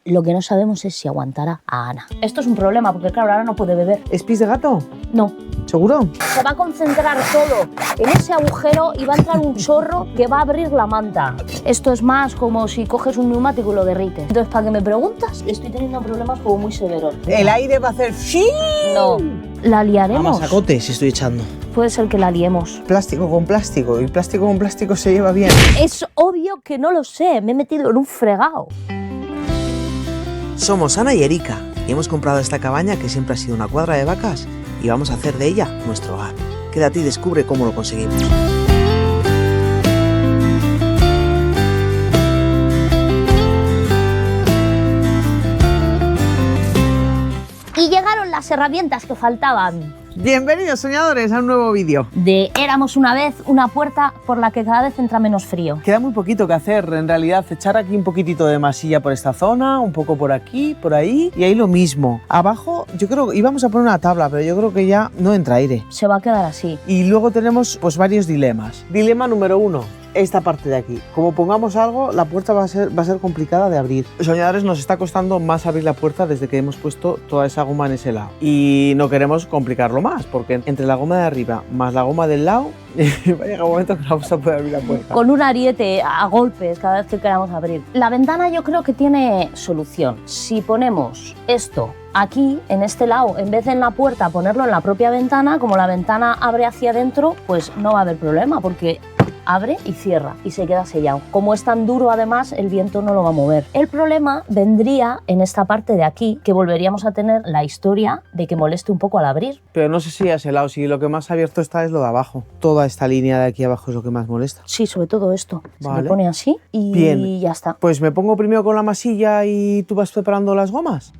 Lo que no sabemos es si aguantará a Ana. Esto es un problema porque, claro, ahora no puede beber. ¿Es pis de gato? No. ¿Seguro? Se va a concentrar todo en ese agujero y va a entrar un chorro que va a abrir la manta. Esto es más como si coges un neumático y lo derrites. Entonces, ¿para qué me preguntas? Estoy teniendo problemas como muy severos. El aire va a hacer ¡sí! No. ¿La liaremos? A masacotes estoy echando. Puede ser que la liemos. Plástico con plástico. Y plástico con plástico se lleva bien. Es obvio que no lo sé. Me he metido en un fregado. Somos Ana y Erika y hemos comprado esta cabaña que siempre ha sido una cuadra de vacas y vamos a hacer de ella nuestro hogar. Quédate y descubre cómo lo conseguimos. Y llegaron las herramientas que faltaban. Bienvenidos, soñadores, a un nuevo vídeo. De Éramos una vez, una puerta por la que cada vez entra menos frío. Queda muy poquito que hacer, en realidad, echar aquí un poquitito de masilla por esta zona, un poco por aquí, por ahí, y ahí lo mismo. Abajo, yo creo que íbamos a poner una tabla, pero yo creo que ya no entra aire. Se va a quedar así. Y luego tenemos pues varios dilemas. Dilema número 1. Esta parte de aquí. Como pongamos algo, la puerta va a ser complicada de abrir. Soñadores, nos está costando más abrir la puerta desde que hemos puesto toda esa goma en ese lado. Y no queremos complicarlo más, porque entre la goma de arriba más la goma del lado, va a llegar un momento que no vamos a poder abrir la puerta. Con un ariete a golpes cada vez que queramos abrir. La ventana yo creo que tiene solución. Si ponemos esto aquí, en este lado, en vez de en la puerta, ponerlo en la propia ventana, como la ventana abre hacia adentro, pues no va a haber problema, porque abre y cierra y se queda sellado. Como es tan duro, además, el viento no lo va a mover. El problema vendría en esta parte de aquí, que volveríamos a tener la historia de que moleste un poco al abrir. Pero no sé si a ese lado, si lo que más abierto está es lo de abajo. Toda esta línea de aquí abajo es lo que más molesta. Sí, sobre todo esto. Se Vale. me pone así y Bien. ya está. Pues me pongo primero con la masilla y tú vas preparando las gomas.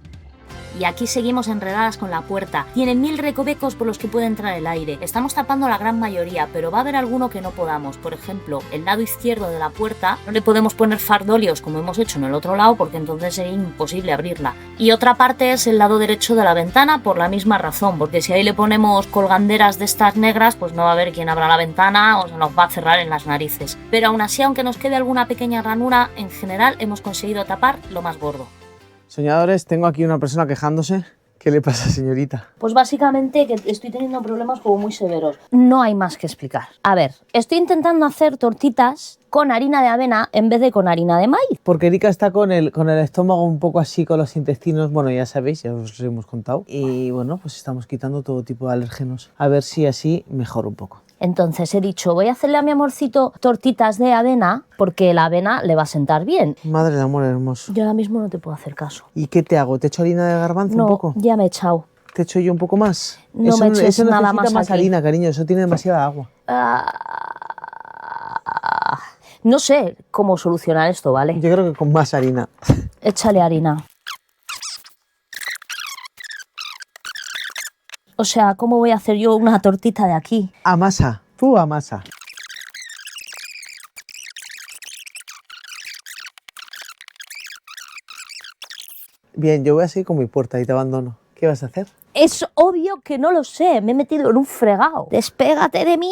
Y aquí seguimos enredadas con la puerta. Tiene 1000 recovecos por los que puede entrar el aire. Estamos tapando la gran mayoría, pero va a haber alguno que no podamos. Por ejemplo, el lado izquierdo de la puerta no le podemos poner fardolios como hemos hecho en el otro lado, porque entonces sería imposible abrirla. Y otra parte es el lado derecho de la ventana por la misma razón, porque si ahí le ponemos colganderas de estas negras, pues no va a haber quien abra la ventana o se nos va a cerrar en las narices. Pero aún así, aunque nos quede alguna pequeña ranura, en general hemos conseguido tapar lo más gordo. Soñadores, tengo aquí una persona quejándose. ¿Qué le pasa, señorita? Pues básicamente que estoy teniendo problemas como muy severos. No hay más que explicar. A ver, estoy intentando hacer tortitas con harina de avena en vez de con harina de maíz. Porque Erika está con el estómago un poco así, con los intestinos, bueno, ya sabéis, ya os lo hemos contado. Y bueno, pues estamos quitando todo tipo de alérgenos. A ver si así mejora un poco. Entonces he dicho, voy a hacerle a mi amorcito tortitas de avena porque la avena le va a sentar bien. Madre de amor hermoso. Yo ahora mismo no te puedo hacer caso. ¿Y qué te hago? ¿Te echo harina de garbanzo No, un poco? ya me he echado. ¿Te echo yo un poco más? No me eches eso nada necesita más aquí. harina, cariño, eso tiene demasiada agua. No sé cómo solucionar esto, ¿vale? Yo creo que con más harina. Échale harina. O sea, ¿cómo voy a hacer yo una tortita de aquí? Amasa, tú amasa. Bien, yo voy a seguir con mi puerta y te abandono. ¿Qué vas a hacer? Es obvio que no lo sé, me he metido en un fregado. ¡Despégate de mí!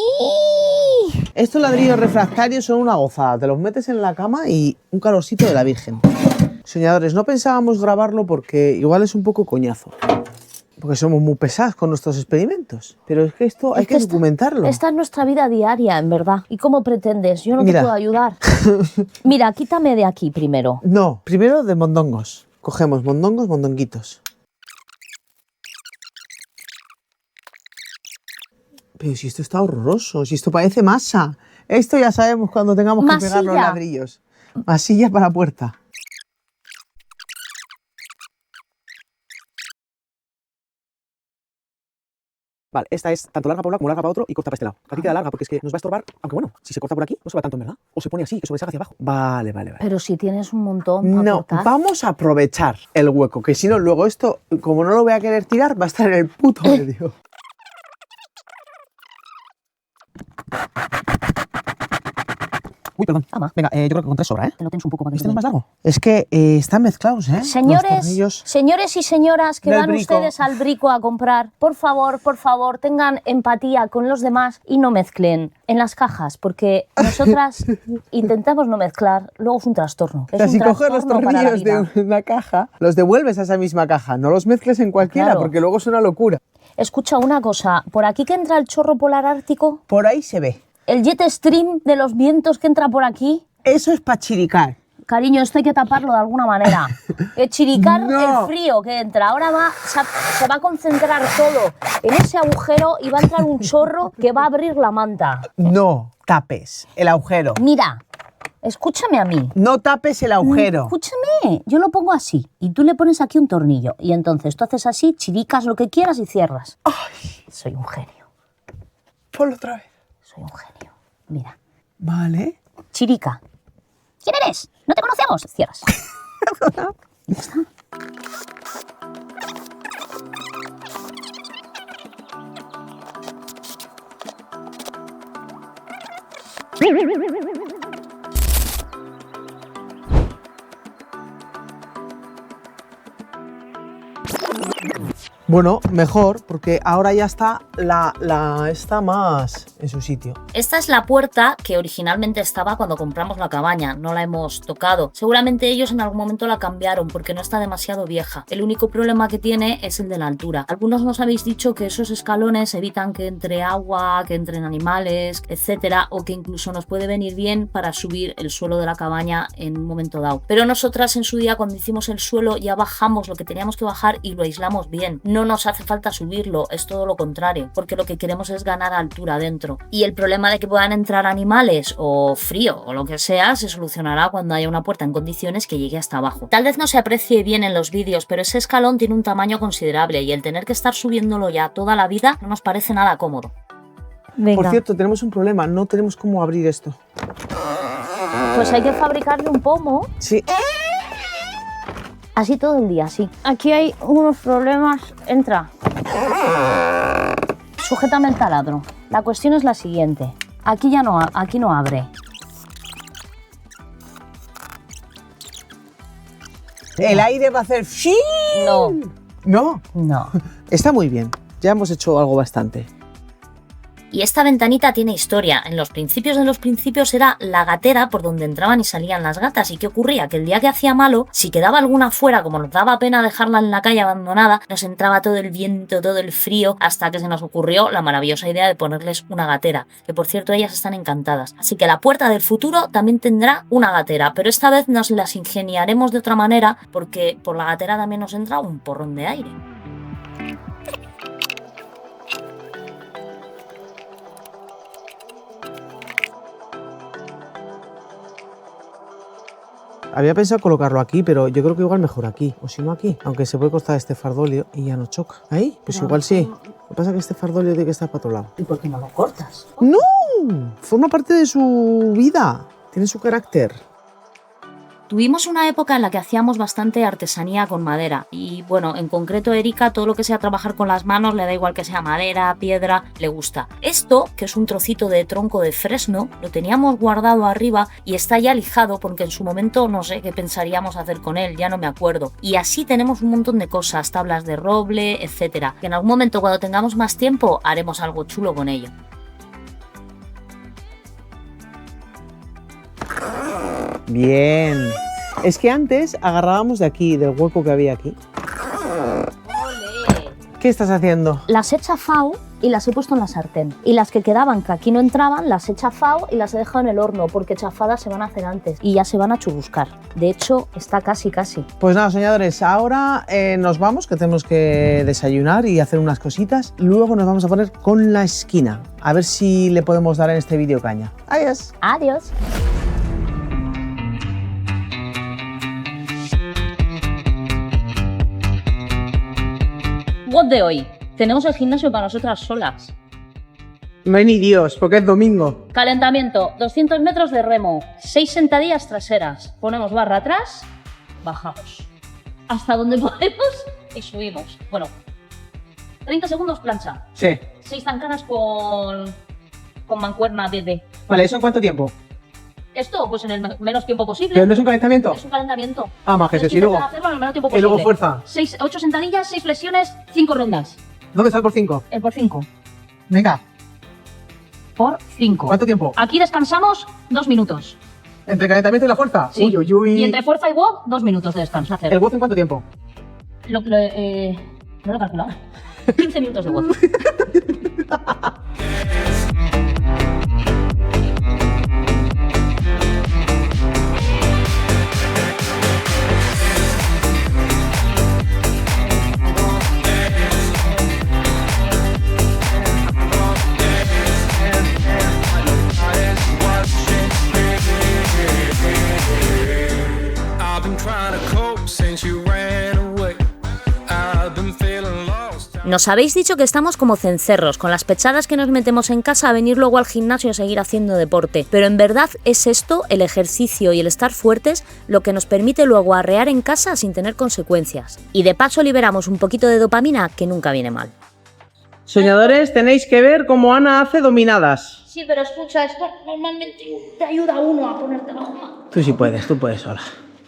Estos ladrillos refractarios son una gozada. Te los metes en la cama y un calorcito de la Virgen. Soñadores, no pensábamos grabarlo porque igual es un poco coñazo. Porque somos muy pesados con nuestros experimentos. Pero es que esto hay que documentarlo. Esta es nuestra vida diaria, en verdad. ¿Y cómo pretendes? Yo no Mira. te puedo ayudar. Mira, quítame de aquí primero. No, primero de mondongos. Cogemos mondongos, mondonguitos. Pero si esto está horroroso, si esto parece masa. Esto ya sabemos cuando tengamos que pegar los Masilla. ladrillos. Masilla para puerta. Vale, esta es tanto larga para un lado como larga para otro y corta para este lado. Aquí queda larga porque es que nos va a estorbar, aunque bueno, si se corta por aquí no se va tanto en verdad. O se pone así, que sobresalga hacia abajo. Vale. Pero si tienes un montón para No, cortar. vamos a aprovechar el hueco, que si no, luego esto, como no lo voy a querer tirar, va a estar en el puto medio. Uy, perdón. Toma. Venga, yo creo que con 3 sobra, ¿eh? Te lo tienes un poco para que ¿Este no es más largo? Es que están mezclados, ¿eh? Los Señores, tornillos. señores y señoras que Del van Brico. ustedes al Brico a comprar, por favor, tengan empatía con los demás y no mezclen en las cajas, porque nosotras intentamos no mezclar, luego es un trastorno. Es un Si coges los trastorno para la tornillos de vida. una caja, los devuelves a esa misma caja. No los mezcles en cualquiera, Claro. porque luego es una locura. Escucha una cosa, por aquí que entra el chorro polar ártico, Por ahí se ve. el jet stream de los vientos que entra por aquí. Eso es para chiricar. Cariño, esto hay que taparlo de alguna manera. Chiricar No. el frío que entra. Ahora se va a concentrar todo en ese agujero y va a entrar un chorro que va a abrir la manta. No tapes el agujero. Mira, escúchame a mí. No tapes el agujero. Escúchame, yo lo pongo así y tú le pones aquí un tornillo y entonces tú haces así, chiricas lo que quieras y cierras. Soy un genio, Ponlo otra vez. soy un genio. Mira, Vale. chirica. ¿Quién eres? ¿No te conocemos? Cierras. Ya está. Bueno, mejor, porque ahora ya está está más en su sitio. Esta es la puerta que originalmente estaba cuando compramos la cabaña, no la hemos tocado. Seguramente ellos en algún momento la cambiaron porque no está demasiado vieja. El único problema que tiene es el de la altura. Algunos nos habéis dicho que esos escalones evitan que entre agua, que entren animales, etcétera, o que incluso nos puede venir bien para subir el suelo de la cabaña en un momento dado. Pero nosotras en su día cuando hicimos el suelo ya bajamos lo que teníamos que bajar y lo aislamos bien. No nos hace falta subirlo, es todo lo contrario, porque lo que queremos es ganar altura dentro. Y el problema de que puedan entrar animales o frío o lo que sea se solucionará cuando haya una puerta en condiciones que llegue hasta abajo. Tal vez no se aprecie bien en los vídeos, pero ese escalón tiene un tamaño considerable y el tener que estar subiéndolo ya toda la vida no nos parece nada cómodo. Venga, Por cierto, tenemos un problema. No tenemos cómo abrir esto. pues hay que fabricarle un pomo. Sí. Así todo el día, sí. Aquí hay unos problemas. Entra. Sujétame el taladro. La cuestión es la siguiente. Aquí no abre. El aire va a hacer... ¡Sí! No, No. no. Está muy bien. Ya hemos hecho algo bastante. Y esta ventanita tiene historia. En los principios de los principios era la gatera por donde entraban y salían las gatas. ¿Y qué ocurría? Que el día que hacía malo, si quedaba alguna fuera, como nos daba pena dejarla en la calle abandonada, nos entraba todo el viento, todo el frío, hasta que se nos ocurrió la maravillosa idea de ponerles una gatera. Que por cierto, ellas están encantadas. Así que la puerta del futuro también tendrá una gatera, pero esta vez nos las ingeniaremos de otra manera, porque por la gatera también nos entra un porrón de aire. Había pensado colocarlo aquí, pero yo creo que igual mejor aquí, o si no aquí. Aunque se puede cortar este fardolio y ya no choca. ¿Ahí? Pues igual sí. Lo que pasa es que este fardolio tiene que estar para otro lado. ¿Y por qué no lo cortas? ¡No! Forma parte de su vida. Tiene su carácter. Tuvimos una época en la que hacíamos bastante artesanía con madera y bueno, en concreto Erika todo lo que sea trabajar con las manos le da igual que sea madera, piedra, le gusta. Esto, que es un trocito de tronco de fresno, lo teníamos guardado arriba y está ya lijado porque en su momento no sé qué pensaríamos hacer con él, ya no me acuerdo. Y así tenemos un montón de cosas, tablas de roble, etcétera, que en algún momento cuando tengamos más tiempo haremos algo chulo con ello. Bien. Es que antes agarrábamos de aquí, del hueco que había aquí. ¿Qué estás haciendo? Las he chafado y las he puesto en la sartén. Y las que quedaban, que aquí no entraban, las he chafado y las he dejado en el horno, porque chafadas se van a hacer antes y ya se van a churruscar. De hecho, está casi. Pues nada, soñadores, ahora nos vamos, que tenemos que desayunar y hacer unas cositas. Luego nos vamos a poner con la esquina. A ver si le podemos dar en este vídeo caña. Adiós. Adiós. What de hoy. Tenemos el gimnasio para nosotras solas. No hay ni Dios, porque es domingo. Calentamiento, 200 metros de remo, 6 sentadillas traseras. Ponemos barra atrás, bajamos. Hasta donde podemos y subimos. Bueno, 30 segundos plancha. Sí. 6 zancadas con mancuerna DD. Vale, ¿eso en cuánto tiempo? Esto, pues en el menos tiempo posible. ¿Pero no es un calentamiento? Es un calentamiento. Ah, más que eso. Estoy Y luego, intentando hacerlo en el menor tiempo y luego posible. fuerza. 8 sentadillas, 6 flexiones, 5 rondas. ¿Dónde está el por 5? El por 5. Venga, Por 5. ¿cuánto tiempo? Aquí descansamos 2 minutos. ¿Entre calentamiento y la fuerza? Sí. Uy, uy, uy. Y entre fuerza y WOD, 2 minutos de descanso. Hacer. ¿El WOD en cuánto tiempo? No lo he calculado. 15 minutos de WOD. I've been trying to cope since you ran away. I've been feeling lost. Nos habéis dicho que estamos como cencerros, con las pechadas que nos metemos en casa a venir luego al gimnasio a seguir haciendo deporte. Pero en verdad es esto, el ejercicio y el estar fuertes, lo que nos permite luego arrear en casa sin tener consecuencias. Y de paso liberamos un poquito de dopamina que nunca viene mal. Soñadores, tenéis que ver cómo Ana hace dominadas. Sí, pero escucha, esto normalmente te ayuda a uno a ponerte la goma. Tú sí puedes, tú puedes sola.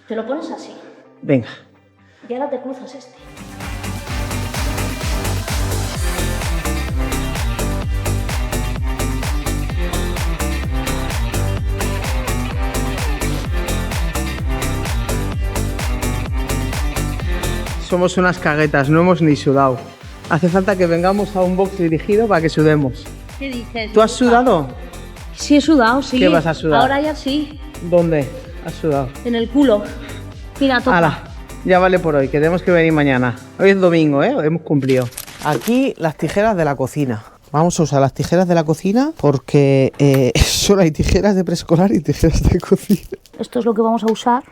Te lo pones así. Venga. Y ahora te cruzas este. Somos unas caguetas, no hemos ni sudado. Hace falta que vengamos a un box dirigido para que sudemos. ¿Qué dices? ¿Tú has sudado? Sí, he sudado, sí. ¿Qué vas a sudar? Ahora ya sí. ¿Dónde has sudado? En el culo. Mira, toca. Hala, ya vale por hoy, que tenemos que venir mañana. Hoy es domingo, hemos cumplido. Aquí las tijeras de la cocina. Vamos a usar las tijeras de la cocina porque solo hay tijeras de preescolar y tijeras de cocina. Esto es lo que vamos a usar.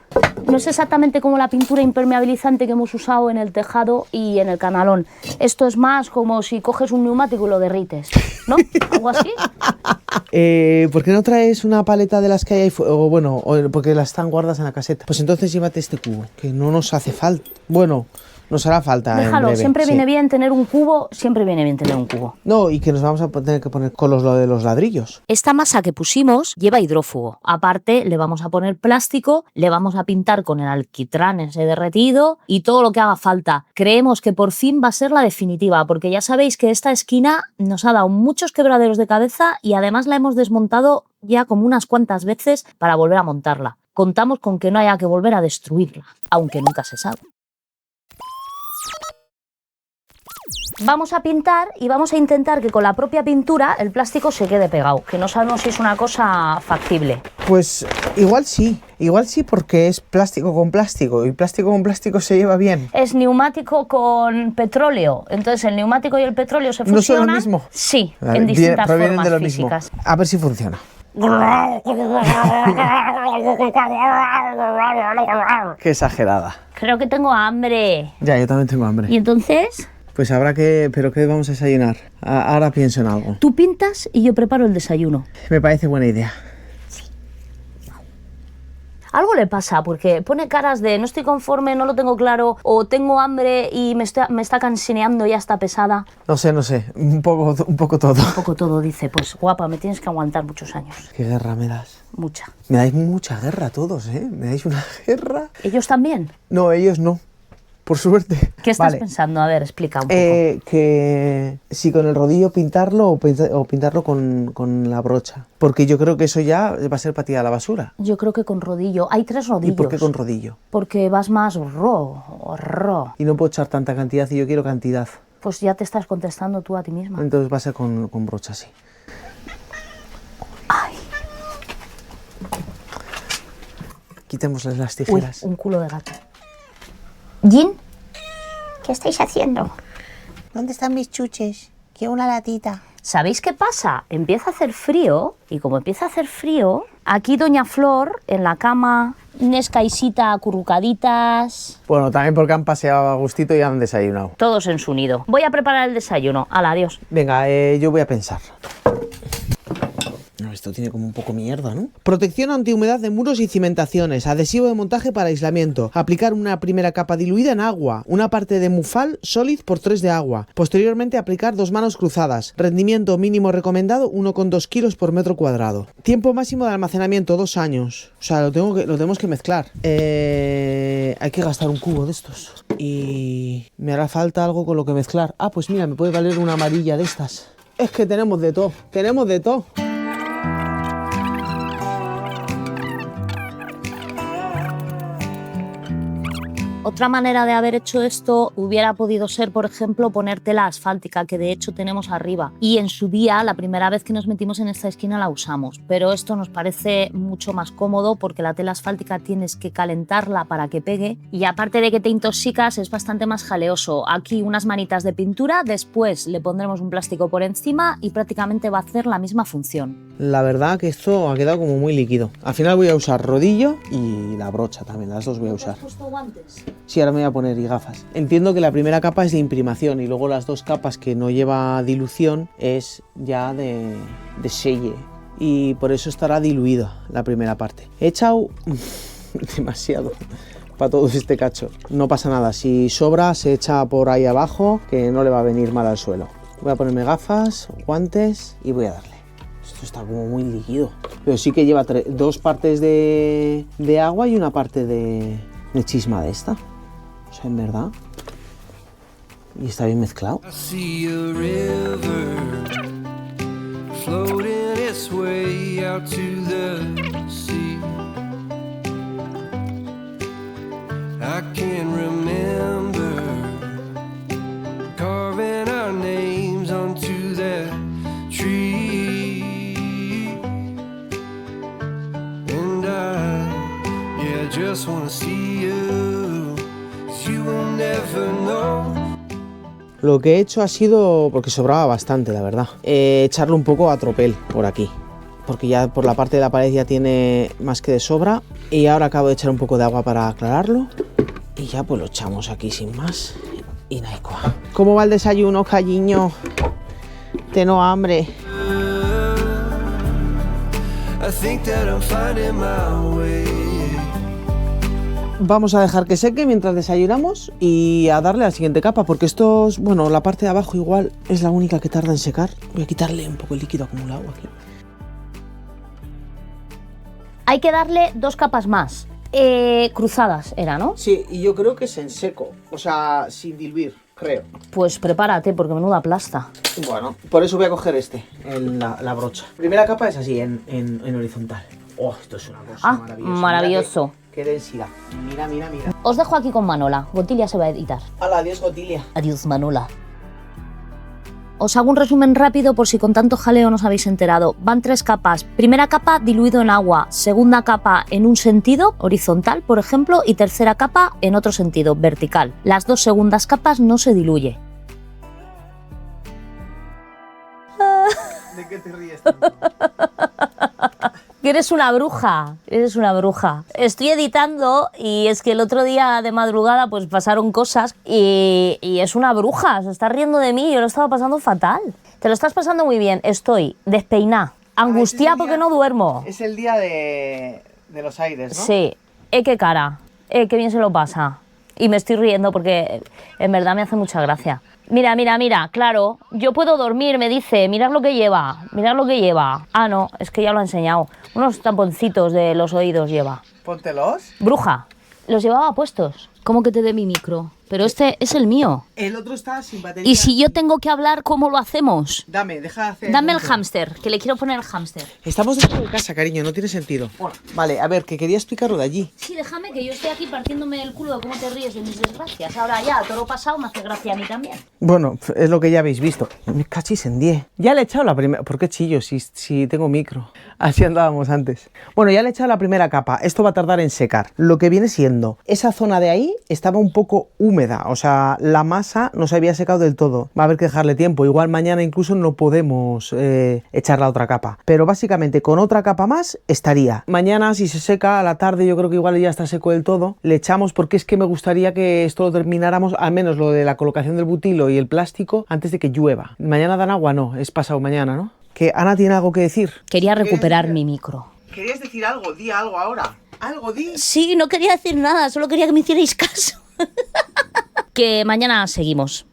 No es exactamente como la pintura impermeabilizante que hemos usado en el tejado y en el canalón. Esto es más como si coges un neumático y lo derrites, ¿no? ¿Algo así? ¿Por qué no traes una paleta de las que hay ahí? O bueno, porque las están guardadas en la caseta. Pues entonces llévate este cubo, que no nos hace falta. Bueno, nos hará falta en Déjalo, breve, siempre sí. viene bien tener un cubo, siempre viene bien tener un cubo. No, y que nos vamos a tener que poner con lo de los ladrillos. Esta masa que pusimos lleva hidrófugo. Aparte, le vamos a poner plástico, le vamos a pintar con el alquitrán ese derretido y todo lo que haga falta. Creemos que por fin va a ser la definitiva, porque ya sabéis que esta esquina nos ha dado muchos quebraderos de cabeza y además la hemos desmontado ya como unas cuantas veces para volver a montarla. Contamos con que no haya que volver a destruirla, aunque nunca se sabe. Vamos a pintar y vamos a intentar que con la propia pintura el plástico se quede pegado, que no sabemos si es una cosa factible. Pues igual sí porque es plástico con plástico y plástico con plástico se lleva bien. Es neumático con petróleo, entonces el neumático y el petróleo se fusionan. ¿No son lo mismo? Sí, Vale, en distintas provienen formas de lo físicas. mismo. A ver si funciona. Qué exagerada. Creo que tengo hambre. Ya, yo también tengo hambre. ¿Y entonces? Pues habrá que... ¿Pero qué vamos a desayunar? Ahora pienso en algo. Tú pintas y yo preparo el desayuno. Me parece buena idea. Algo le pasa porque pone caras de no estoy conforme, no lo tengo claro, o tengo hambre y me está cansineando, ya está pesada. No sé. Un poco todo. Un poco todo dice, pues guapa, me tienes que aguantar muchos años. Qué guerra me das. Mucha. Me dais mucha guerra a todos, ¿eh? Me dais una guerra. ¿Ellos también? No, ellos no. Por suerte. ¿Qué estás Vale. pensando? A ver, explica un poco. Que si con el rodillo pintarlo o pintarlo con la brocha. Porque yo creo que eso ya va a ser para tirar a la basura. Yo creo que con rodillo. Hay 3 rodillos. ¿Y por qué con rodillo? Porque vas más ro. Y no puedo echar tanta cantidad y yo quiero cantidad. Pues ya te estás contestando tú a ti misma. Entonces va a ser con brocha, sí. Ay, Quitémosles las uy, tijeras. un culo de gato. Jin, ¿qué estáis haciendo? ¿Dónde están mis chuches? Quiero una latita. ¿Sabéis qué pasa? Empieza a hacer frío y como empieza a hacer frío, aquí Doña Flor en la cama, Nesca y Sita acurrucaditas, Bueno, también porque han paseado a gustito y han desayunado. todos en su nido. Voy a preparar el desayuno. Hala, adiós. Venga, yo voy a pensar. A ver esto tiene como un poco mierda, ¿no? Protección antihumedad de muros y cimentaciones, adhesivo de montaje para aislamiento, aplicar una primera capa diluida en agua, una parte de Mufal Solid por 3 de agua, posteriormente aplicar 2 manos cruzadas, rendimiento mínimo recomendado 1,2 kilos por metro cuadrado, tiempo máximo de almacenamiento 2 años, o sea, lo tenemos que mezclar, hay que gastar un cubo de estos y me hará falta algo con lo que mezclar. Ah, pues mira, me puede valer una amarilla de estas. Es que tenemos de todo, tenemos de todo. Otra manera de haber hecho esto hubiera podido ser, por ejemplo, poner tela asfáltica, que de hecho tenemos arriba. Y en su día, la primera vez que nos metimos en esta esquina la usamos. Pero esto nos parece mucho más cómodo porque la tela asfáltica tienes que calentarla para que pegue. Y aparte de que te intoxicas, es bastante más jaleoso. Aquí unas manitas de pintura, después le pondremos un plástico por encima y prácticamente va a hacer la misma función. La verdad que esto ha quedado como muy líquido. Al final voy a usar rodillo y la brocha también, las dos voy a usar. ¿Has puesto guantes? Sí, ahora me voy a poner y gafas. Entiendo que la primera capa es de imprimación y luego las 2 capas que no lleva dilución es ya de selle. Y por eso estará diluida la primera parte. He echado demasiado para todo este cacho. No pasa nada, si sobra se echa por ahí abajo, que no le va a venir mal al suelo. Voy a ponerme gafas, guantes y voy a darle. Esto está como muy líquido. Pero sí que lleva 2 partes de agua y una parte de chisma de esta. O sea, en verdad. Y está bien mezclado. I see a river floating its way out to the sea. I can remember carving our names onto that tree, and I just wanna see you, 'cause you will never know. Lo que he hecho ha sido, porque sobraba bastante, la verdad, echarle un poco a tropel por aquí. Porque ya por la parte de la pared ya tiene más que de sobra. Y ahora acabo de echar un poco de agua para aclararlo. Y ya pues lo echamos aquí sin más. Y naikua. ¿Cómo va el desayuno, cariño? Tengo hambre. I think that I'm finding my way. Vamos a dejar que seque mientras desayunamos y a darle a la siguiente capa, porque esto es, bueno, la parte de abajo igual es la única que tarda en secar. Voy a quitarle un poco el líquido acumulado aquí. Hay que darle 2 capas más. Cruzadas era, ¿no? Sí, y yo creo que es en seco, o sea, sin diluir, creo. Pues prepárate, porque menuda plasta. Bueno, por eso voy a coger la brocha. Primera capa es así, en horizontal. Oh, esto es una cosa maravillosa. Maravilloso. Mira qué densidad. Mira, mira, mira. Os dejo aquí con Manola. Gotilia se va a editar. Hala, adiós, Gotilia. Adiós, Manola. Os hago un resumen rápido por si con tanto jaleo no os habéis enterado. Van 3 capas. Primera capa diluido en agua, segunda capa en un sentido, horizontal, por ejemplo, y tercera capa en otro sentido, vertical. Las 2 segundas capas no se diluye. ¿De qué te ríes? Eres una bruja, eres una bruja. Estoy editando y es que el otro día de madrugada pues pasaron cosas y es una bruja, se está riendo de mí, yo lo estaba pasando fatal. Te lo estás pasando muy bien, estoy despeinada, angustiada porque no duermo. Es el día de los aires, ¿no? Sí, qué cara, qué bien se lo pasa. Y me estoy riendo porque en verdad me hace mucha gracia. Mira, mira, mira, claro, yo puedo dormir, me dice, mirad lo que lleva, mirad lo que lleva. Ah, no, es que ya lo ha enseñado. Unos tamponcitos de los oídos lleva. Póntelos. Bruja, los llevaba puestos. ¿Cómo que te dé mi micro? Pero este es el mío. El otro está sin batería. Y si yo tengo que hablar, ¿cómo lo hacemos? Deja de hacer... Dame el hámster, que le quiero poner el hámster. Estamos dentro de casa, cariño, no tiene sentido. Vale, a ver, que quería explicarlo de allí. Sí, déjame que yo estoy aquí partiéndome el culo de cómo te ríes de mis desgracias. Ahora ya, todo lo pasado me hace gracia a mí también. Bueno, es lo que ya habéis visto. Me cachis en 10. Ya le he echado la primera... ¿Por qué chillo si tengo micro? Así andábamos antes. Bueno, ya le he echado la primera capa. Esto va a tardar en secar. Lo que viene siendo, esa zona de ahí estaba un poco húmeda. O sea, la masa no se había secado del todo. Va a haber que dejarle tiempo. Igual mañana incluso no podemos echar la otra capa. Pero básicamente con otra capa más estaría. Mañana si se seca a la tarde, yo creo que igual ya está seco del todo. Le echamos porque es que me gustaría que esto lo termináramos, al menos lo de la colocación del butilo y el plástico, antes de que llueva. Mañana dan agua, no. Es pasado mañana, ¿no? Que Ana tiene algo que decir. Quería recuperar mi micro. ¿Querías decir algo? Di algo ahora. ¿Algo di? Sí, no quería decir nada, solo quería que me hicierais caso. Que mañana seguimos.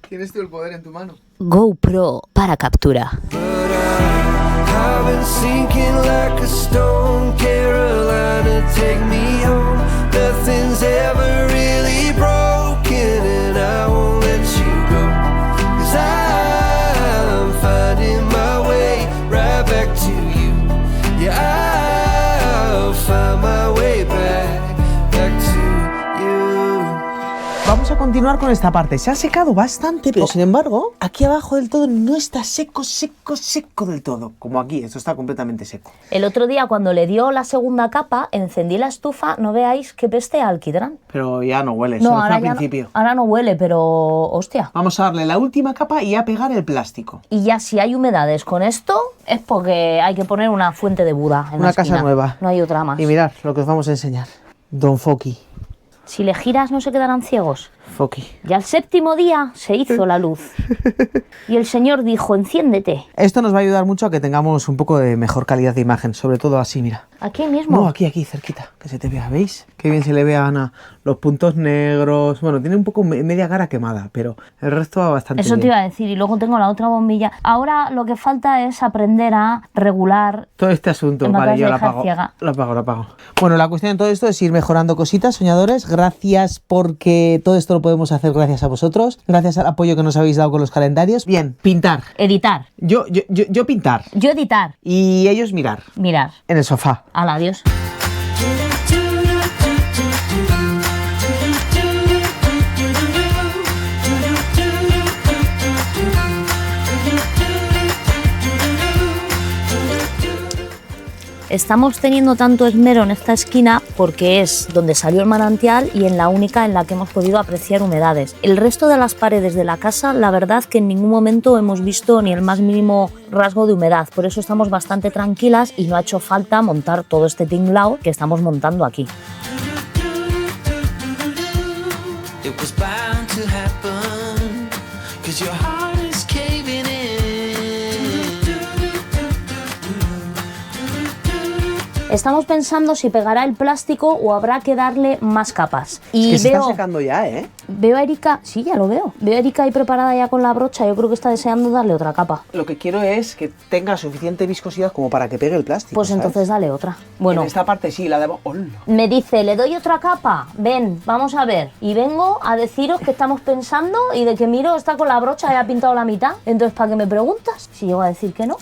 Tienes tú el poder en tu mano. GoPro para captura. I've been sinking like a stone. Carolina, take me home. Nothing's ever really broken, and I won't let you go. 'Cause I'm finding my way right back to you. Yeah, I'll find my way back to you. Vamos a continuar con esta parte. Se ha secado bastante, pero sin embargo, aquí abajo del todo no está seco del todo. Como aquí, esto está completamente seco. El otro día, cuando le dio la segunda capa, encendí la estufa, no veáis qué peste a alquitrán. Pero ya no huele, solo fue al principio. Ahora no huele, pero hostia. Vamos a darle la última capa y a pegar el plástico. Y ya si hay humedades con esto, es porque hay que poner una fuente de Buda en la Una casa esquina. nueva. No hay otra más. Y mirad lo que os vamos a enseñar. Don Foki. Si le giras, no se quedarán ciegos. Foki. Y al séptimo día se hizo la luz. Y el Señor dijo, enciéndete. Esto nos va a ayudar mucho a que tengamos un poco de mejor calidad de imagen, sobre todo así, mira. Aquí mismo. No, aquí, cerquita, que se te vea, ¿veis? Qué bien se le ve a Ana los puntos negros. Bueno, tiene un poco media cara quemada, pero el resto va bastante Eso bien. te iba a decir, y luego tengo la otra bombilla. Ahora lo que falta es aprender a regular. Todo este asunto, Me vale, acabas yo de la dejar apago. ciega. Lo apago. Bueno, la cuestión de todo esto es ir mejorando cositas, soñadores. Gracias porque todo esto lo podemos hacer gracias a vosotros. Gracias al apoyo que nos habéis dado con los calendarios. Bien, pintar. Editar. Yo pintar. Yo editar. Y ellos mirar. Mirar. En el sofá. Hala, adiós. Estamos teniendo tanto esmero en esta esquina porque es donde salió el manantial y en la única en la que hemos podido apreciar humedades. El resto de las paredes de la casa, la verdad que en ningún momento hemos visto ni el más mínimo rasgo de humedad. Por eso estamos bastante tranquilas y no ha hecho falta montar todo este tinglao que estamos montando aquí. It was bound to happen, 'cause your heart is caving in. Estamos pensando si pegará el plástico o habrá que darle más capas. Y Que se veo, está secando ya, ¿eh? veo a Erika, sí, ya lo veo. Veo a Erika ahí preparada ya con la brocha, yo creo que está deseando darle otra capa. Lo que quiero es que tenga suficiente viscosidad como para que pegue el plástico. Pues ¿sabes? entonces dale otra. Bueno, En esta parte sí, la de abajo. ¡Hola! me dice, ¿le doy otra capa? Ven, vamos a ver. Y vengo a deciros que estamos pensando y de que miro está con la brocha y ha pintado la mitad. Entonces, ¿para qué me preguntas? Si llego a decir que no.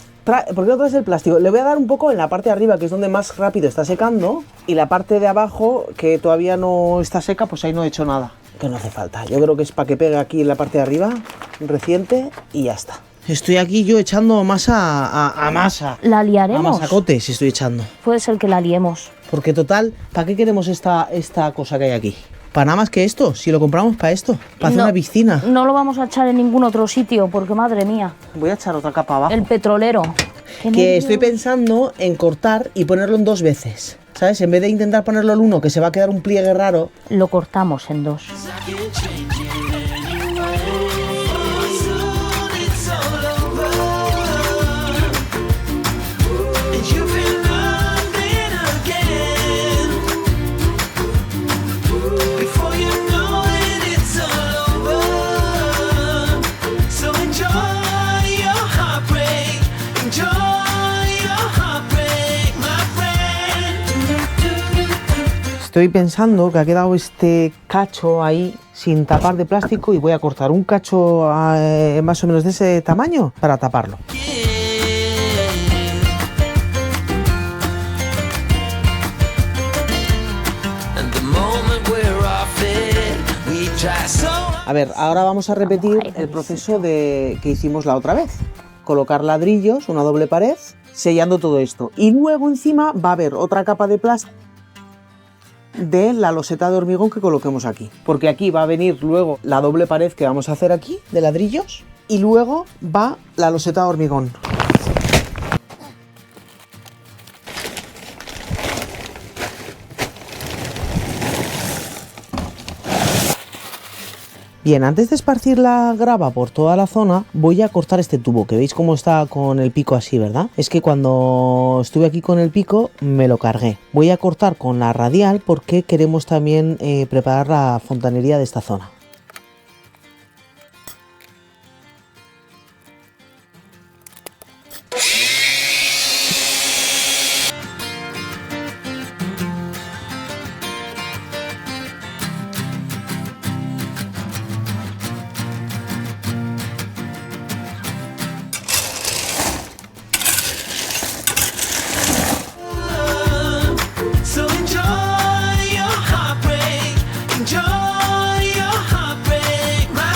¿Por qué no traes el plástico? Le voy a dar un poco en la parte de arriba, que es donde más rápido está secando, y la parte de abajo, que todavía no está seca, pues ahí no he hecho nada. Que no hace falta. Yo creo que es para que pegue aquí en la parte de arriba, reciente, y ya está. Estoy aquí yo echando masa a masa. ¿La liaremos? A masacotes estoy echando. Puede ser que la liemos. Porque total, ¿para qué queremos esta cosa que hay aquí? Para nada más que esto, si lo compramos para esto, para hacer No, una piscina. No lo vamos a echar en ningún otro sitio, porque madre mía, Voy a echar otra capa abajo. el petrolero. Qué Que nervios. estoy pensando en cortar y ponerlo en 2 veces. ¿Sabes? En vez de intentar ponerlo en 1, que se va a quedar un pliegue raro. Lo cortamos en 2. Estoy pensando que ha quedado este cacho ahí sin tapar de plástico y voy a cortar un cacho más o menos de ese tamaño para taparlo. A ver, ahora vamos a repetir el proceso que hicimos la otra vez. Colocar ladrillos, una doble pared, sellando todo esto. Y luego encima va a haber otra capa de plástico de la loseta de hormigón que coloquemos aquí. Porque aquí va a venir luego la doble pared que vamos a hacer aquí, de ladrillos, y luego va la loseta de hormigón. Bien, antes de esparcir la grava por toda la zona, voy a cortar este tubo, que veis cómo está con el pico así, ¿verdad? Es que cuando estuve aquí con el pico me lo cargué. Voy a cortar con la radial porque queremos también preparar la fontanería de esta zona. So enjoy your heartbreak, enjoy your heartbreak, my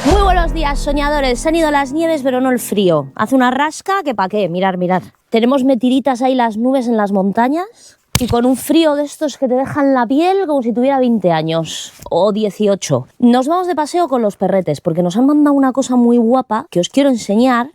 Muy buenos días, soñadores. Se han ido las nieves, pero no el frío. Hace una rasca que pa' qué, mirad. Tenemos metiditas ahí las nubes en las montañas y con un frío de estos que te dejan la piel como si tuviera 20 años o 18. Nos vamos de paseo con los perretes porque nos han mandado una cosa muy guapa que os quiero enseñar.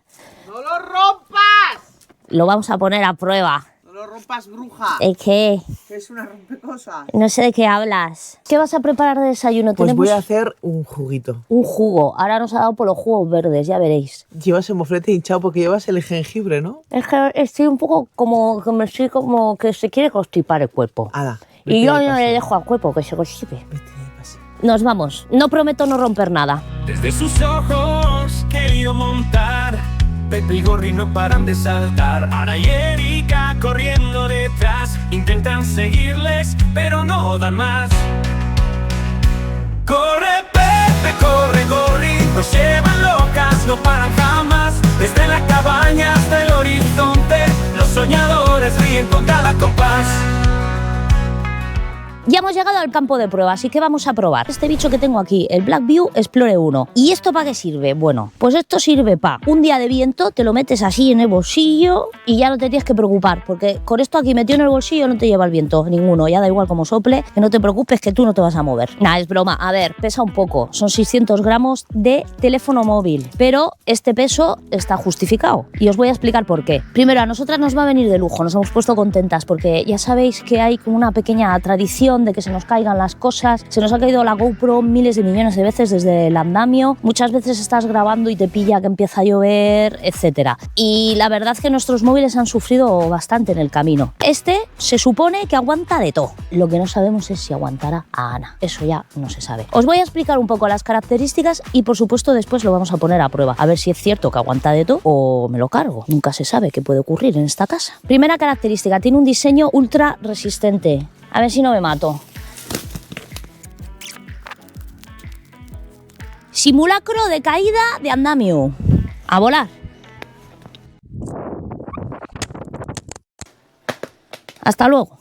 ¡No lo rompas! Lo vamos a poner a prueba. ¡No lo rompas, bruja! ¿De qué? Que es una rompecosas. No sé de qué hablas. ¿Qué vas a preparar de desayuno? Pues Tenemos voy a hacer un juguito. un jugo. Ahora nos ha dado por los jugos verdes, ya veréis. Llevas el moflete hinchado porque llevas el jengibre, ¿no? Es que estoy un poco como que se quiere constipar el cuerpo. Ala. Y yo no le dejo al cuerpo que se constipe. Vete de paseo. Nos vamos. No prometo no romper nada. Desde sus ojos querido montar. Pepe y Gorri no paran de saltar. Ana y Erika corriendo detrás. Intentan seguirles, pero no dan más. Corre Pepe, corre Gorri. Nos llevan locas, no paran jamás. Desde la cabaña hasta el horizonte, los soñadores ríen con cada compás. Ya hemos llegado al campo de prueba, así que vamos a probar este bicho que tengo aquí, el Blackview Explorer 1. ¿Y esto para qué sirve? Bueno, pues esto sirve para un día de viento, te lo metes así en el bolsillo y ya no te tienes que preocupar, porque con esto aquí metido en el bolsillo no te lleva el viento ninguno, ya da igual como sople, que no te preocupes que tú no te vas a mover. Nah, es broma, a ver, pesa un poco, son 600 gramos de teléfono móvil, pero este peso está justificado y os voy a explicar por qué. Primero, a nosotras nos va a venir de lujo, nos hemos puesto contentas porque ya sabéis que hay como una pequeña tradición de que se nos caigan las cosas. Se nos ha caído la GoPro miles de millones de veces desde el andamio. Muchas veces estás grabando y te pilla que empieza a llover, etc. Y la verdad es que nuestros móviles han sufrido bastante en el camino. Este se supone que aguanta de todo. Lo que no sabemos es si aguantará a Ana. Eso ya no se sabe. Os voy a explicar un poco las características y por supuesto después lo vamos a poner a prueba. A ver si es cierto que aguanta de todo o me lo cargo. Nunca se sabe qué puede ocurrir en esta casa. Primera característica, tiene un diseño ultra resistente. A ver si no me mato. Simulacro de caída de andamio. A volar. Hasta luego.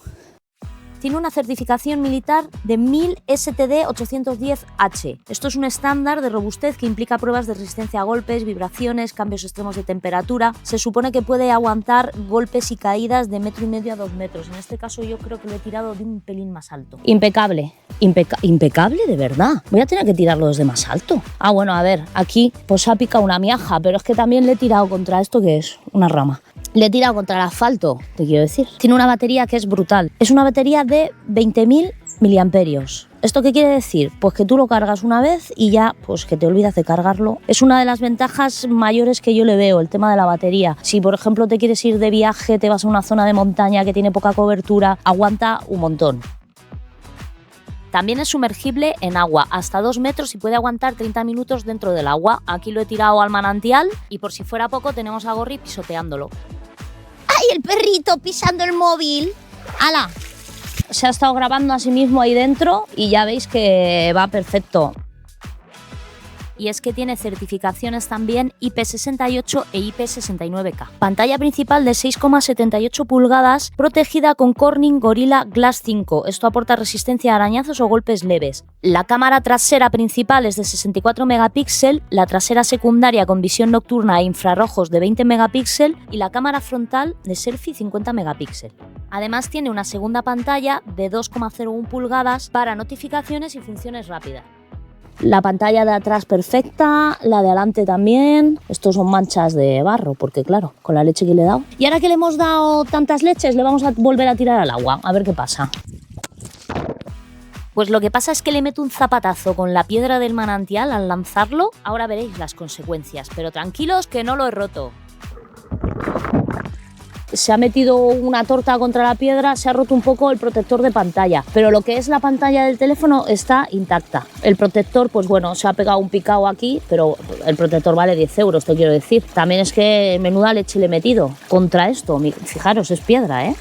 Tiene una certificación militar de 1000 STD 810H. Esto es un estándar de robustez que implica pruebas de resistencia a golpes, vibraciones, cambios extremos de temperatura. Se supone que puede aguantar golpes y caídas de 1,5 metros a 2 metros. En este caso yo creo que lo he tirado de un pelín más alto. Impecable. Impecable de verdad. Voy a tener que tirarlo desde más alto. Ah, bueno, a ver, aquí pues ha picado una miaja, pero es que también le he tirado contra esto que es una rama. Le he tirado contra el asfalto, te quiero decir. Tiene una batería que es brutal. Es una batería de 20.000 miliamperios. ¿Esto qué quiere decir? Pues que tú lo cargas una vez y ya, pues que te olvidas de cargarlo. Es una de las ventajas mayores que yo le veo, el tema de la batería. Si, por ejemplo, te quieres ir de viaje, te vas a una zona de montaña que tiene poca cobertura, aguanta un montón. También es sumergible en agua, hasta 2 metros y puede aguantar 30 minutos dentro del agua. Aquí lo he tirado al manantial y por si fuera poco tenemos a Gorri pisoteándolo. ¡Ay, el perrito pisando el móvil! ¡Hala! Se ha estado grabando a sí mismo ahí dentro y ya veis que va perfecto. y es que tiene certificaciones también IP68 e IP69K. Pantalla principal de 6,78 pulgadas, protegida con Corning Gorilla Glass 5. Esto aporta resistencia a arañazos o golpes leves. La cámara trasera principal es de 64 megapíxeles, la trasera secundaria con visión nocturna e infrarrojos de 20 megapíxeles y la cámara frontal de selfie 50 megapíxeles. Además tiene una segunda pantalla de 2,01 pulgadas para notificaciones y funciones rápidas. La pantalla de atrás perfecta, la de adelante también. Estos son manchas de barro, porque claro, con la leche que le he dado. Y ahora que le hemos dado tantas leches, le vamos a volver a tirar al agua, a ver qué pasa. Pues lo que pasa es que le meto un zapatazo con la piedra del manantial al lanzarlo. Ahora veréis las consecuencias, pero tranquilos que no lo he roto. Se ha metido una torta contra la piedra, se ha roto un poco el protector de pantalla, pero lo que es la pantalla del teléfono está intacta. El protector, pues bueno, se ha pegado un picado aquí, pero el protector vale 10 euros, te quiero decir. También es que menuda leche le he metido contra esto, fijaros, es piedra, ¿eh?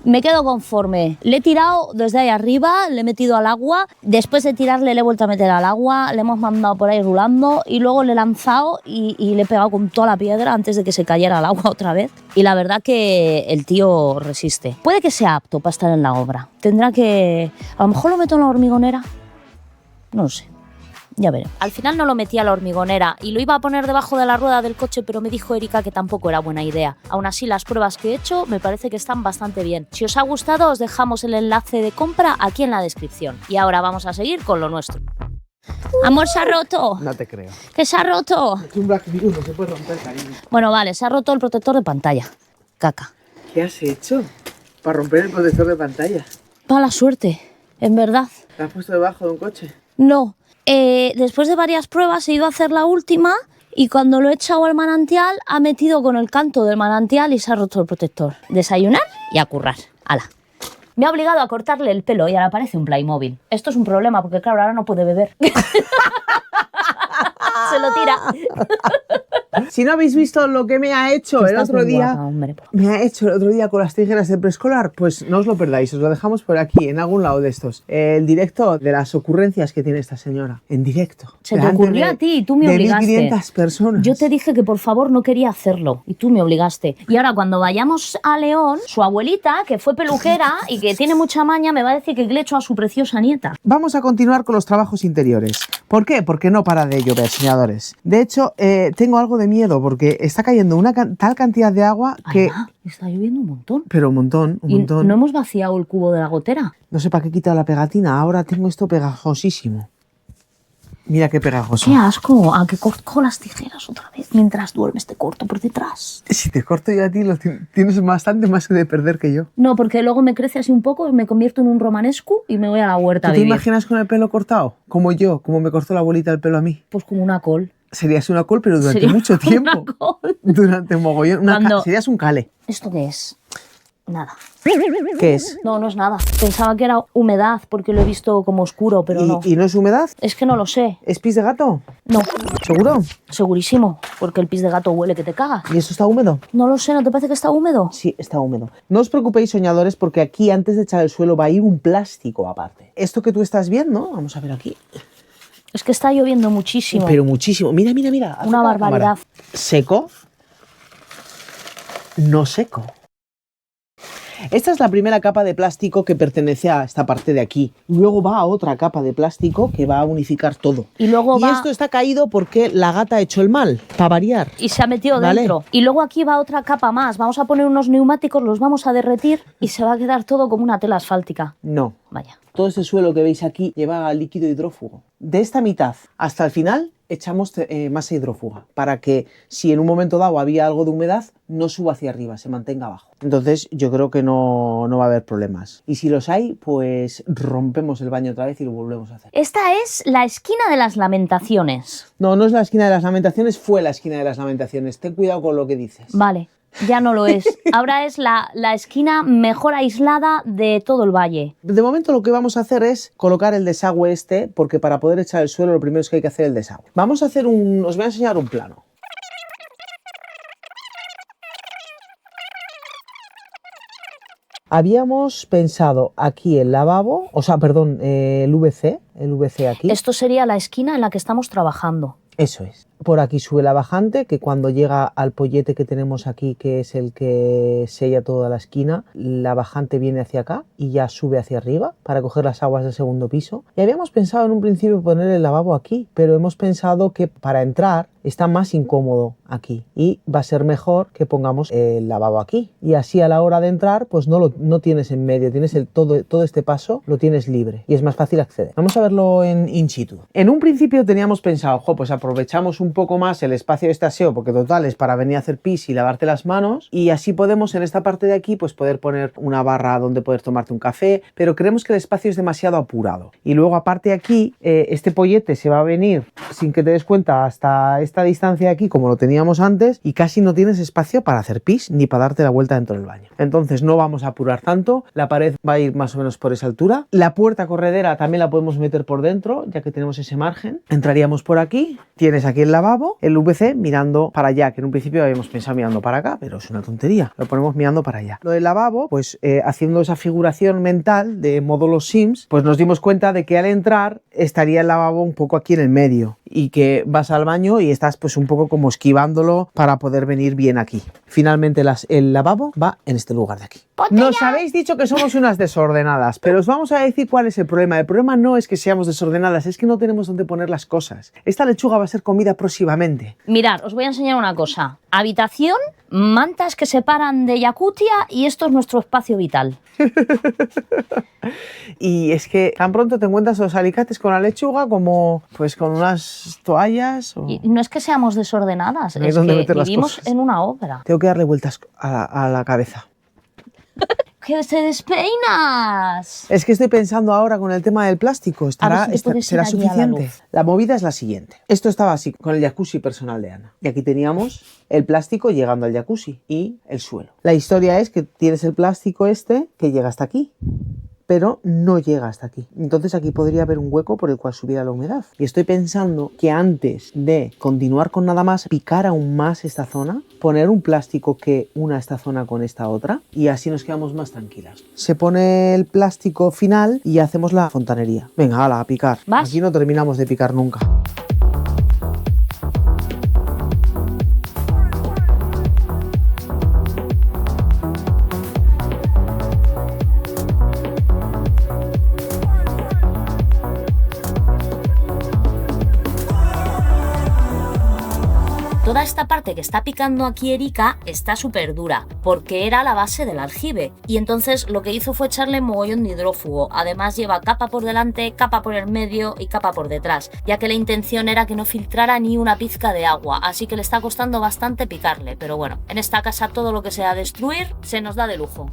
Me quedo conforme. Le he tirado desde ahí arriba, le he metido al agua. Después de tirarle, le he vuelto a meter al agua. Le hemos mandado por ahí rulando y luego le he lanzado y le he pegado con toda la piedra antes de que se cayera al agua otra vez. Y la verdad que el tío resiste. Puede que sea apto para estar en la obra. Tendrá que... A lo mejor lo meto en la hormigonera. No lo sé. Ya veré. Al final no lo metí a la hormigonera y lo iba a poner debajo de la rueda del coche, pero me dijo Erika que tampoco era buena idea. Aún así, las pruebas que he hecho me parece que están bastante bien. Si os ha gustado, os dejamos el enlace de compra aquí en la descripción. Y ahora vamos a seguir con lo nuestro. Amor, se ha roto. No te creo. ¿Qué se ha roto? Es un Black Mirror, no se puede romper, cariño. Bueno, vale, se ha roto el protector de pantalla. Caca. ¿Qué has hecho para romper el protector de pantalla? Mala suerte, en verdad. ¿Te has puesto debajo de un coche? No. Después de varias pruebas he ido a hacer la última y cuando lo he echado al manantial ha metido con el canto del manantial y se ha roto el protector. Desayunar y a currar. ¡Hala! Me ha obligado a cortarle el pelo y ahora parece un Playmobil. Esto es un problema porque claro, ahora no puede beber. Se lo tira. Si no habéis visto lo que me ha hecho el otro día, me ha hecho el otro día con las tijeras de preescolar, pues no os lo perdáis, os lo dejamos por aquí, en algún lado de estos. El directo de las ocurrencias que tiene esta señora, en directo. Se te ocurrió a ti y tú me obligaste. De 1.500 personas. Yo te dije que por favor no quería hacerlo y tú me obligaste. Y ahora cuando vayamos a León, su abuelita, que fue peluquera y que tiene mucha maña, me va a decir que le echo a su preciosa nieta. Vamos a continuar con los trabajos interiores. ¿Por qué? Porque no para de llover, soñadores. De hecho, tengo algo de miedo porque está cayendo una tal cantidad de agua que... Ay, está lloviendo un montón. Pero un montón, un montón. ¿No hemos vaciado el cubo de la gotera? No sé para qué he quitado la pegatina, ahora tengo esto pegajosísimo. Mira qué pegajoso. ¡Qué asco! ¿A que corto las tijeras otra vez? Mientras duermes te corto por detrás. Si te corto yo a ti, tienes bastante más de perder que yo. No, porque luego me crece así un poco, me convierto en un romanesco y me voy a la huerta a ¿Tú te vivir. imaginas con el pelo cortado? Como yo, como me cortó la abuelita el pelo a mí. Pues como una col. Serías una col, pero durante Sería mucho tiempo. una col. Durante mogollón. Serías un cale. ¿Esto qué es? Nada. ¿Qué es? No, no es nada. Pensaba que era humedad porque lo he visto como oscuro, pero no. ¿Y no es humedad? Es que no lo sé. ¿Es pis de gato? No. ¿Seguro? Segurísimo, porque el pis de gato huele que te caga. ¿Y eso está húmedo? No lo sé, ¿no te parece que está húmedo? Sí, está húmedo. No os preocupéis, soñadores, porque aquí antes de echar el suelo va a ir un plástico aparte. Esto que tú estás viendo, vamos a ver aquí. Es que está lloviendo muchísimo. Pero muchísimo. Mira, mira, mira. Una Acerca la barbaridad. cámara. ¿Seco? No seco. Esta es la primera capa de plástico que pertenece a esta parte de aquí. Luego va a otra capa de plástico que va a unificar todo. Y luego va... esto está caído porque la gata ha hecho el mal, para variar. Y se ha metido ¿Vale? dentro. Y luego aquí va otra capa más. Vamos a poner unos neumáticos, los vamos a derretir y se va a quedar todo como una tela asfáltica. No. Vaya. Todo este suelo que veis aquí lleva líquido hidrófugo. De esta mitad hasta el final echamos masa hidrófuga para que si en un momento dado había algo de humedad no suba hacia arriba, se mantenga abajo. Entonces yo creo que no va a haber problemas. Y si los hay, pues rompemos el baño otra vez y lo volvemos a hacer. Esta es la esquina de las lamentaciones. No, no es la esquina de las lamentaciones, fue la esquina de las lamentaciones. Ten cuidado con lo que dices. Vale, ya no lo es. Ahora es la esquina mejor aislada de todo el valle. De momento lo que vamos a hacer es colocar el desagüe este, porque para poder echar el suelo lo primero es que hay que hacer el desagüe. Vamos a hacer os voy a enseñar un plano. Habíamos pensado aquí el lavabo, el VC aquí. Esto sería la esquina en la que estamos trabajando. Eso es. Por aquí sube la bajante, que cuando llega al pollete que tenemos aquí, que es el que sella toda la esquina, la bajante viene hacia acá y ya sube hacia arriba para coger las aguas del segundo piso. Y habíamos pensado en un principio poner el lavabo aquí, pero hemos pensado que para entrar está más incómodo aquí y va a ser mejor que pongamos el lavabo aquí. Y así a la hora de entrar, pues no tienes en medio, tienes todo este paso, lo tienes libre y es más fácil acceder. Vamos a verlo en in situ. En un principio teníamos pensado, pues aprovechamos un poco más el espacio de este aseo, porque total es para venir a hacer pis y lavarte las manos, y así podemos en esta parte de aquí pues poder poner una barra donde poder tomarte un café, pero creemos que el espacio es demasiado apurado. Y luego aparte de aquí, este pollete se va a venir sin que te des cuenta hasta esta distancia de aquí, como lo teníamos antes, y casi no tienes espacio para hacer pis ni para darte la vuelta dentro del baño. Entonces no vamos a apurar tanto, la pared va a ir más o menos por esa altura, la puerta corredera también la podemos meter por dentro, ya que tenemos ese margen. Entraríamos por aquí, tienes aquí el lavabo, el VC mirando para allá, que en un principio habíamos pensado mirando para acá, pero es una tontería, lo ponemos mirando para allá. Lo del lavabo, pues haciendo esa figuración mental de modo Los Sims, pues nos dimos cuenta de que al entrar estaría el lavabo un poco aquí en el medio y que vas al baño y estás pues un poco como esquivándolo para poder venir bien aquí. Finalmente el lavabo va en este lugar de aquí. Nos habéis dicho que somos unas desordenadas, pero os vamos a decir cuál es el problema. El problema no es que seamos desordenadas, es que no tenemos dónde poner las cosas. Esta lechuga va a ser comida próximamente. Mirad, os voy a enseñar una cosa. Habitación, mantas que separan de Yakutia y esto es nuestro espacio vital. Y es que tan pronto te encuentras los alicates con la lechuga como pues con unas toallas. Y no es que seamos desordenadas, No hay es dónde que meter las vivimos cosas. en una obra. Tengo que darle vueltas a la cabeza. ¡Que te despeinas! Es que estoy pensando ahora con el tema del plástico. A ver si te puedes ¿Será ir allí a la suficiente? luz. La movida es la siguiente. Esto estaba así, con el jacuzzi personal de Ana. Y aquí teníamos el plástico llegando al jacuzzi y el suelo. La historia es que tienes el plástico este que llega hasta aquí, pero no llega hasta aquí. Entonces aquí podría haber un hueco por el cual subiera la humedad. Y estoy pensando que antes de continuar con nada más, picar aún más esta zona, poner un plástico que una esta zona con esta otra y así nos quedamos más tranquilas. Se pone el plástico final y hacemos la fontanería. Venga, hala, a picar. ¿Vas? Aquí no terminamos de picar nunca. Toda esta parte que está picando aquí Erika está súper dura, porque era la base del aljibe, y entonces lo que hizo fue echarle mogollón de hidrófugo. Además lleva capa por delante, capa por el medio y capa por detrás, ya que la intención era que no filtrara ni una pizca de agua, así que le está costando bastante picarle, pero bueno, en esta casa todo lo que sea destruir se nos da de lujo.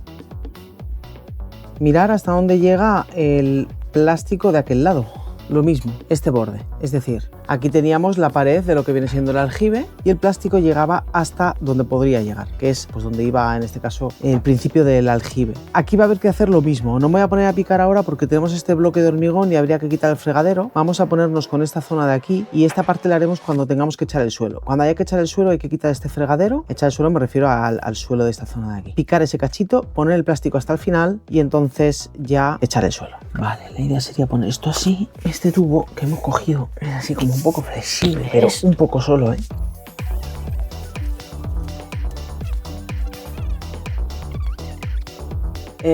Mirar hasta dónde llega el plástico de aquel lado. Lo mismo, este borde, es decir, aquí teníamos la pared de lo que viene siendo el aljibe y el plástico llegaba hasta donde podría llegar, que es pues donde iba en este caso el principio del aljibe. Aquí va a haber que hacer lo mismo, no me voy a poner a picar ahora porque tenemos este bloque de hormigón y habría que quitar el fregadero. Vamos a ponernos con esta zona de aquí y esta parte la haremos cuando tengamos que echar el suelo. Cuando haya que echar el suelo hay que quitar este fregadero, echar el suelo me refiero al suelo de esta zona de aquí. Picar ese cachito, poner el plástico hasta el final y entonces ya echar el suelo. Vale, la idea sería poner esto así. Este tubo que hemos cogido es así como un poco flexible, pero un poco solo,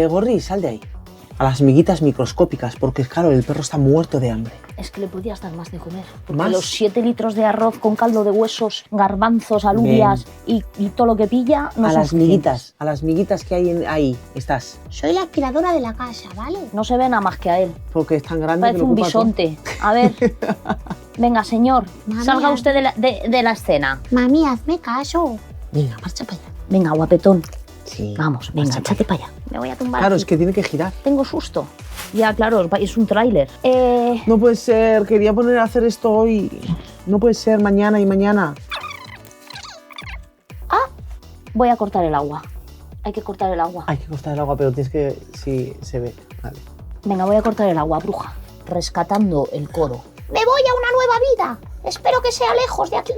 Gorri, sal de ahí. A las miguitas microscópicas, porque claro, el perro está muerto de hambre. Es que le podías dar más de comer. Porque ¿Más? los 7 litros de arroz con caldo de huesos, garbanzos, alubias y todo lo que pilla no a son las miguitas que hay ahí, estás. Soy la aspiradora de la casa, ¿vale? No se ve nada más que a él. Porque es tan grande Parece que lo un ocupa todo. bisonte. A ver. Venga, señor, Mami, salga usted de la escena. Mami, hazme caso. Venga, marcha para allá. Venga, guapetón. Sí. Vamos, venga, marcha échate para allá. Me voy a tumbar. Claro, aquí. es que tiene que girar. Tengo susto. Ya, claro, es un tráiler. No puede ser, quería poner a hacer esto hoy. No puede ser mañana y mañana. Voy a cortar el agua. Hay que cortar el agua. Hay que cortar el agua, pero tienes que... Sí, se ve. Vale. Venga, voy a cortar el agua, bruja. Rescatando el coro. Me voy a una nueva vida. Espero que sea lejos de aquí.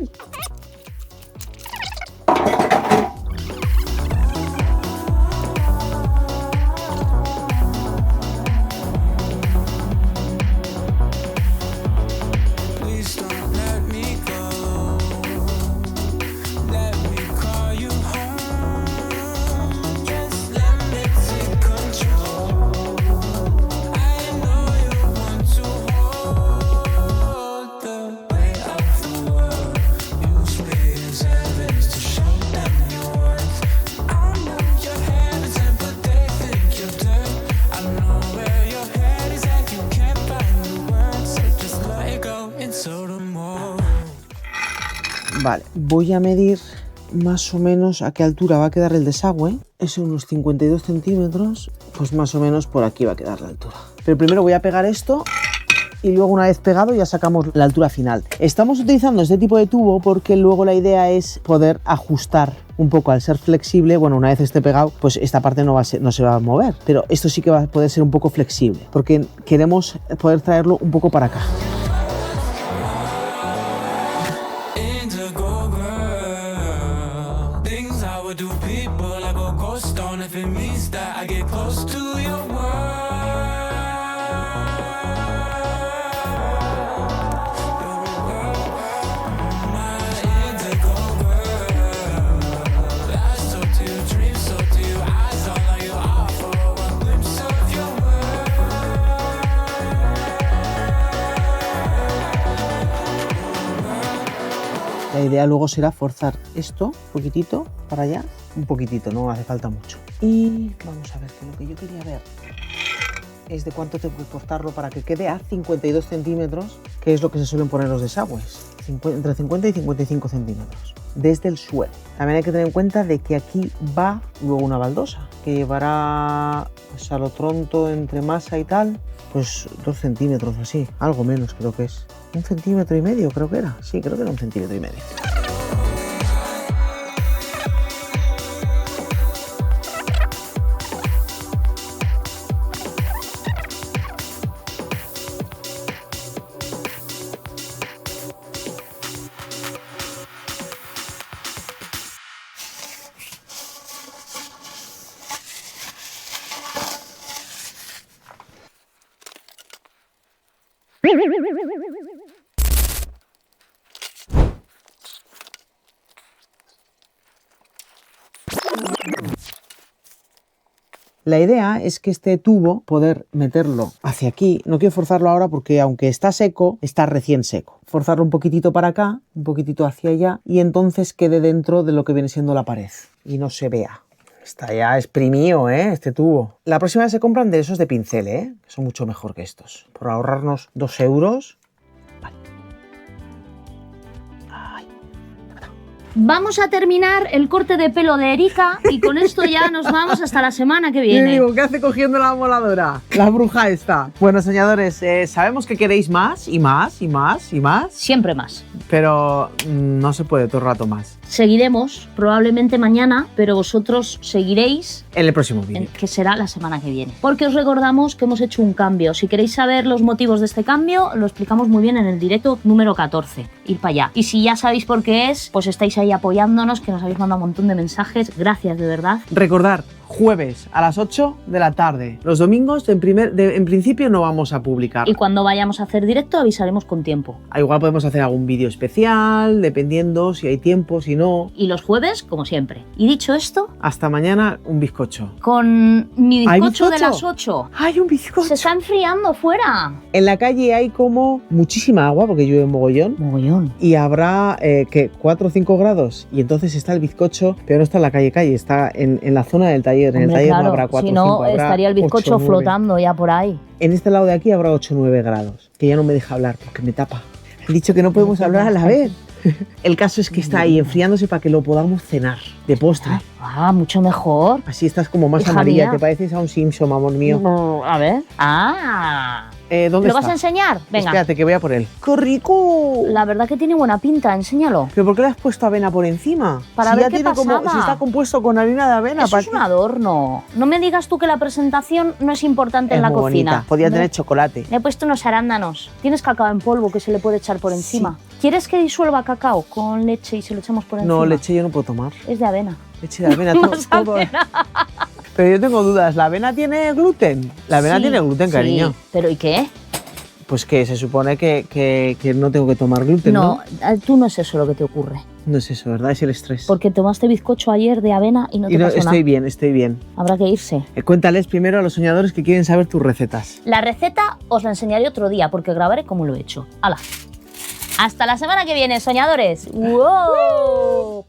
Vale, voy a medir más o menos a qué altura va a quedar el desagüe. Es unos 52 centímetros, pues más o menos por aquí va a quedar la altura. Pero primero voy a pegar esto y luego una vez pegado ya sacamos la altura final. Estamos utilizando este tipo de tubo porque luego la idea es poder ajustar un poco al ser flexible. Bueno, una vez esté pegado, pues esta parte no se va a mover, pero esto sí que va a poder ser un poco flexible porque queremos poder traerlo un poco para acá. La idea luego será forzar esto un poquitito para allá, un poquitito, no hace falta mucho. Y vamos a ver, que lo que yo quería ver es de cuánto tengo que cortarlo para que quede a 52 centímetros, que es lo que se suelen poner los desagües, entre 50 y 55 centímetros, desde el suelo. También hay que tener en cuenta de que aquí va luego una baldosa, que llevará pues, a lo pronto entre masa y tal, pues 2 centímetros así, algo menos creo que es. 1,5 centímetros creo que era, sí, creo que era 1,5 centímetros. La idea es que este tubo, poder meterlo hacia aquí, no quiero forzarlo ahora porque aunque está seco, está recién seco. Forzarlo un poquitito para acá, un poquitito hacia allá y entonces quede dentro de lo que viene siendo la pared y no se vea. Está ya exprimido, este tubo. La próxima vez se compran de esos de pincel, que son mucho mejor que estos. Por ahorrarnos 2 euros. Vamos a terminar el corte de pelo de Erika y con esto ya nos vamos hasta la semana que viene. Yo digo, ¿qué hace cogiendo la moladora? La bruja esta. Bueno, soñadores, sabemos que queréis más y más y más y más. Siempre más. Pero no se puede todo el rato más. Seguiremos, probablemente mañana, pero vosotros seguiréis en el próximo vídeo, que será la semana que viene. Porque os recordamos que hemos hecho un cambio. Si queréis saber los motivos de este cambio, lo explicamos muy bien en el directo número 14. Ir para allá. Y si ya sabéis por qué es, pues estáis ahí apoyándonos, que nos habéis mandado un montón de mensajes. Gracias, de verdad. Recordar, jueves a las 8 de la tarde. Los domingos, en principio, no vamos a publicar. Y cuando vayamos a hacer directo, avisaremos con tiempo. Igual podemos hacer algún vídeo especial, dependiendo si hay tiempo, si no. Y los jueves, como siempre. Y dicho esto... hasta mañana, un bizcocho. Con mi bizcocho de las 8. ¡Hay un bizcocho! Se está enfriando fuera. En la calle hay como muchísima agua, porque llueve mogollón. Mogollón. Y habrá, 4 o 5 grados. Y entonces está el bizcocho, pero no está en la calle, está en la zona del taller. En el taller claro, no habrá 4 o 5, si no, estaría el bizcocho 8, flotando ya por ahí. En este lado de aquí habrá 8 o 9 grados, que ya no me deja hablar porque me tapa. Han dicho que no podemos hablar a la vez. El caso es que está ahí enfriándose para que lo podamos cenar de postre. Mucho mejor. Así estás como más Hija amarilla, mía. te pareces a un Simpson, amor mío. No, a ver. ¿Dónde ¿Lo vas está? a enseñar? Venga. Espérate, que voy a por él. ¡Qué rico! La verdad que tiene buena pinta, enséñalo. ¿Pero por qué le has puesto avena por encima? Para si ver ya qué tiene pasaba. si está compuesto con harina de avena. Eso es un adorno. No me digas tú que la presentación no es importante en la muy cocina. bonita. Podía tener chocolate. Le he puesto unos arándanos. Tienes cacao en polvo que se le puede echar por encima. ¿Quieres que disuelva cacao con leche y se lo echamos por encima? No, leche yo no puedo tomar. Es de avena. Leche de avena, todo. Pero yo tengo dudas. ¿La avena tiene gluten? La avena tiene gluten, cariño. Sí. ¿Pero y qué? Pues que se supone que no tengo que tomar gluten, ¿no? No, tú no es eso lo que te ocurre. No es eso, ¿verdad? Es el estrés. Porque tomaste bizcocho ayer de avena y no te pasó nada. Estoy bien. Habrá que irse. Cuéntales primero a los soñadores que quieren saber tus recetas. La receta os la enseñaré otro día porque grabaré cómo lo he hecho. ¡Hala! Hasta la semana que viene, soñadores. ¡Wow!